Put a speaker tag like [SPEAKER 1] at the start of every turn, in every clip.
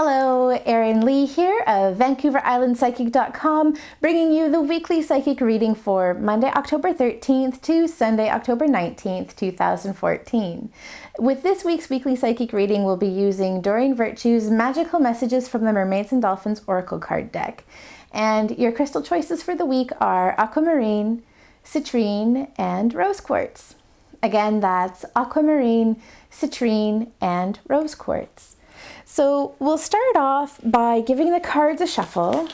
[SPEAKER 1] Hello, Erin Lee here of VancouverIslandPsychic.com, bringing you the weekly psychic reading for Monday, October 13th to Sunday, October 19th, 2014. With this week's weekly psychic reading, we'll be using Doreen Virtue's Magical Messages from the Mermaids and Dolphins Oracle card deck. And your crystal choices for the week are Aquamarine, Citrine, and Rose Quartz. Again, that's Aquamarine, Citrine, and Rose Quartz. So we'll start off by giving the cards a shuffle,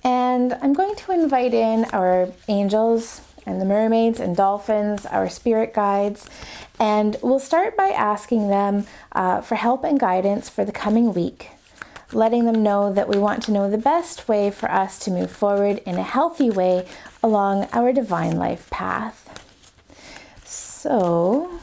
[SPEAKER 1] and I'm going to invite in our angels and the mermaids and dolphins, our spirit guides, and we'll start by asking them for help and guidance for the coming week, letting them know that we want to know the best way for us to move forward in a healthy way along our divine life path. So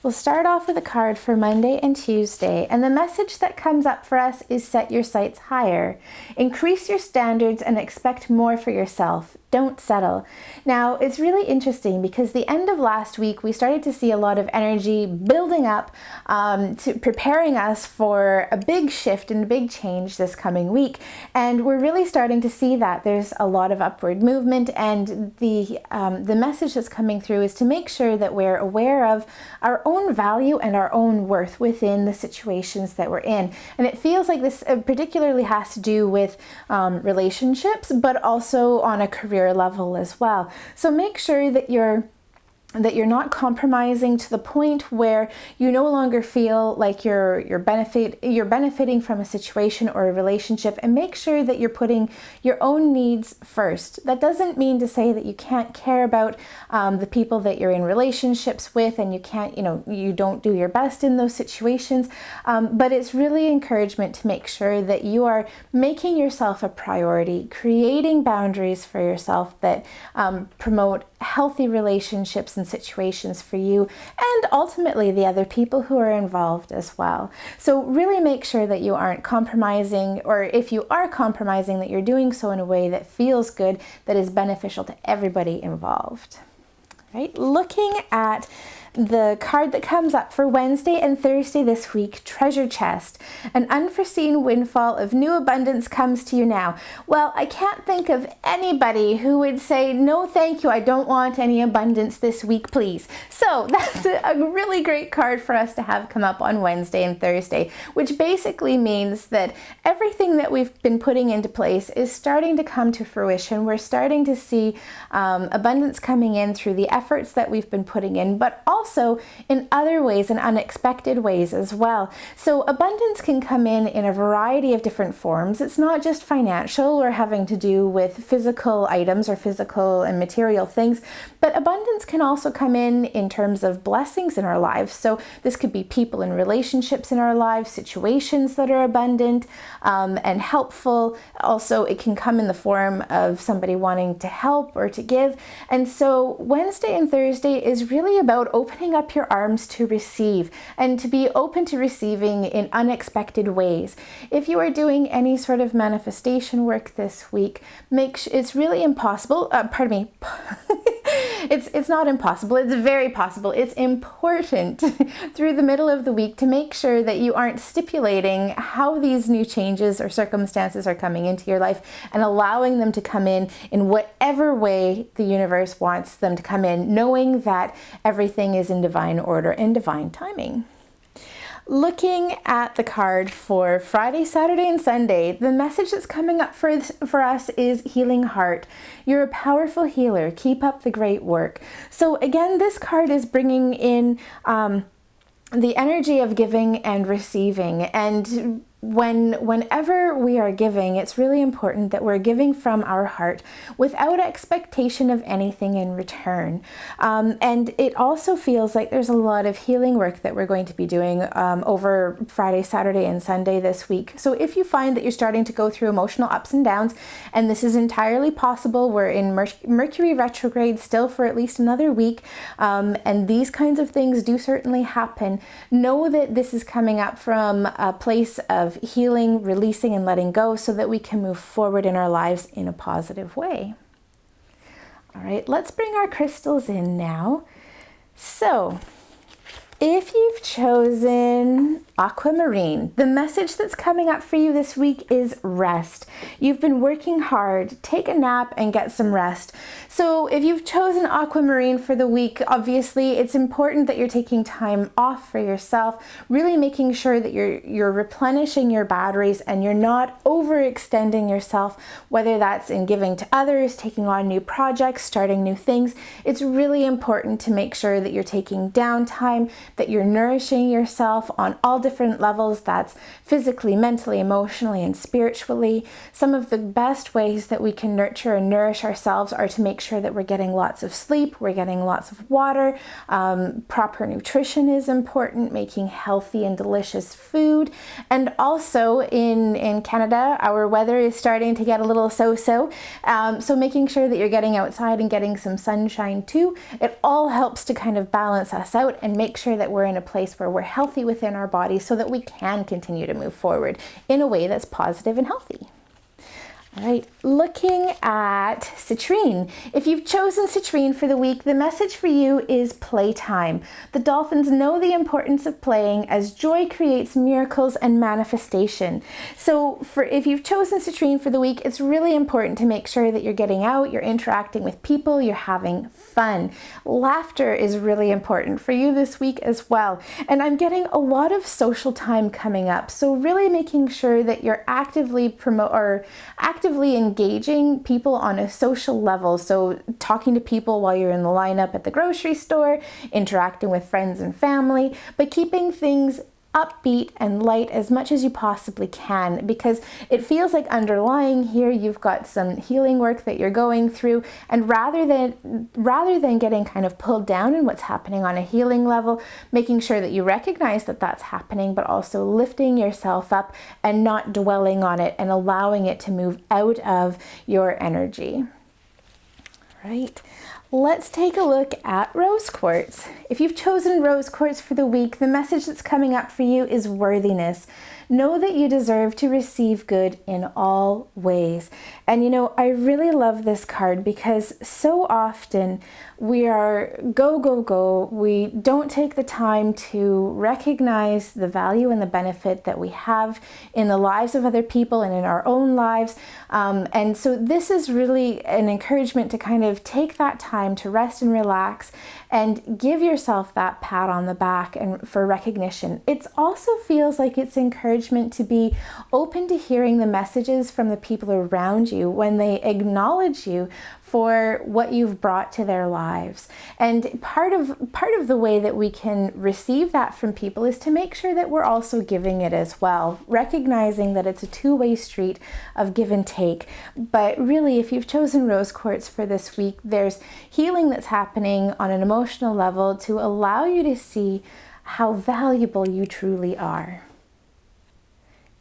[SPEAKER 1] we'll start off with a card for Monday and Tuesday, and the message that comes up for us is set your sights higher. Increase your standards and expect more for yourself. Don't settle. Now, it's really interesting because the end of last week, we started to see a lot of energy building up to preparing us for a big shift and a big change this coming week. And we're really starting to see that there's a lot of upward movement, and the message that's coming through is to make sure that we're aware of our own value and our own worth within the situations that we're in. And it feels like this particularly has to do with relationships, but also on a career level as well. So make sure that you're not compromising to the point where you no longer feel like you're benefiting from a situation or a relationship, and make sure that you're putting your own needs first. That doesn't mean to say that you can't care about the people that you're in relationships with, and you don't do your best in those situations, but it's really encouragement to make sure that you are making yourself a priority, creating boundaries for yourself that promote healthy relationships and situations for you, and ultimately the other people who are involved as well. So really make sure that you aren't compromising, or if you are compromising, that you're doing so in a way that feels good, that is beneficial to everybody involved. Right? Looking at the card that comes up for Wednesday and Thursday this week, Treasure Chest. An unforeseen windfall of new abundance comes to you now. Well, I can't think of anybody who would say, no thank you, I don't want any abundance this week, please. So that's a really great card for us to have come up on Wednesday and Thursday, which basically means that everything that we've been putting into place is starting to come to fruition. We're starting to see abundance coming in through the efforts that we've been putting in, but also in other ways and unexpected ways as well. So abundance can come in a variety of different forms. It's not just financial or having to do with physical items or physical and material things, but abundance can also come in terms of blessings in our lives. So this could be people and relationships in our lives, situations that are abundant and helpful. Also, it can come in the form of somebody wanting to help or to give. And so Wednesday and Thursday is really about opening up your arms to receive, and to be open to receiving in unexpected ways. If you are doing any sort of manifestation work this week, it's really impossible, it's not impossible, it's very possible. It's important through the middle of the week to make sure that you aren't stipulating how these new changes or circumstances are coming into your life, and allowing them to come in whatever way the universe wants them to come in, knowing that everything is in divine order and divine timing. Looking at the card for Friday, Saturday, and Sunday, the message that's coming up for us is Healing Heart. You're a powerful healer. Keep up the great work. So again, this card is bringing in the energy of giving and receiving, and whenever we are giving, it's really important that we're giving from our heart without expectation of anything in return. And it also feels like there's a lot of healing work that we're going to be doing over Friday, Saturday, and Sunday this week. So if you find that you're starting to go through emotional ups and downs, and this is entirely possible, we're in Mercury retrograde still for at least another week, and these kinds of things do certainly happen, know that this is coming up from a place of healing, releasing, and letting go, so that we can move forward in our lives in a positive way. All right, let's bring our crystals in now. So If you've chosen Aquamarine, the message that's coming up for you this week is rest. You've been working hard, take a nap and get some rest. So if you've chosen Aquamarine for the week, obviously it's important that you're taking time off for yourself, really making sure that you're replenishing your batteries and you're not overextending yourself, whether that's in giving to others, taking on new projects, starting new things. It's really important to make sure that you're taking downtime, that you're nourishing yourself on all different levels. That's physically, mentally, emotionally, and spiritually. Some of the best ways that we can nurture and nourish ourselves are to make sure that we're getting lots of sleep, we're getting lots of water, proper nutrition is important, making healthy and delicious food. And also in Canada, our weather is starting to get a little so-so. So making sure that you're getting outside and getting some sunshine too. It all helps to kind of balance us out and make sure that we're in a place where we're healthy within our body so that we can continue to move forward in a way that's positive and healthy. All right, looking at Citrine. If you've chosen Citrine for the week, the message for you is playtime. The dolphins know the importance of playing as joy creates miracles and manifestation. So if you've chosen Citrine for the week, it's really important to make sure that you're getting out, you're interacting with people, you're having fun. Laughter is really important for you this week as well. And I'm getting a lot of social time coming up. So really making sure that you're actively engaging people on a social level. So talking to people while you're in the lineup at the grocery store, interacting with friends and family, but keeping things upbeat and light as much as you possibly can, because it feels like underlying here you've got some healing work that you're going through, and rather than getting kind of pulled down in what's happening on a healing level, making sure that you recognize that that's happening, but also lifting yourself up and not dwelling on it and allowing it to move out of your energy. Right. Let's take a look at rose quartz. If you've chosen rose quartz for the week, the message that's coming up for you is worthiness. Know that you deserve to receive good in all ways. And you know, I really love this card because so often we are go, go, go. We don't take the time to recognize the value and the benefit that we have in the lives of other people and in our own lives. And so this is really an encouragement to kind of take that time to rest and relax and give yourself that pat on the back and for recognition. It also feels like it's encouragement to be open to hearing the messages from the people around you when they acknowledge you for what you've brought to their lives. And part of the way that we can receive that from people is to make sure that we're also giving it as well, recognizing that it's a two-way street of give and take. But really, if you've chosen rose quartz for this week, there's healing that's happening on an emotional level to allow you to see how valuable you truly are.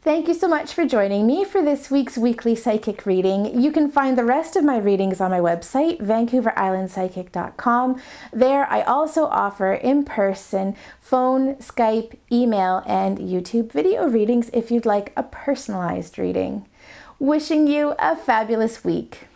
[SPEAKER 1] Thank you so much for joining me for this week's weekly psychic reading. You can find the rest of my readings on my website, vancouverislandpsychic.com. There I also offer in-person phone, Skype, email, and YouTube video readings if you'd like a personalized reading. Wishing you a fabulous week.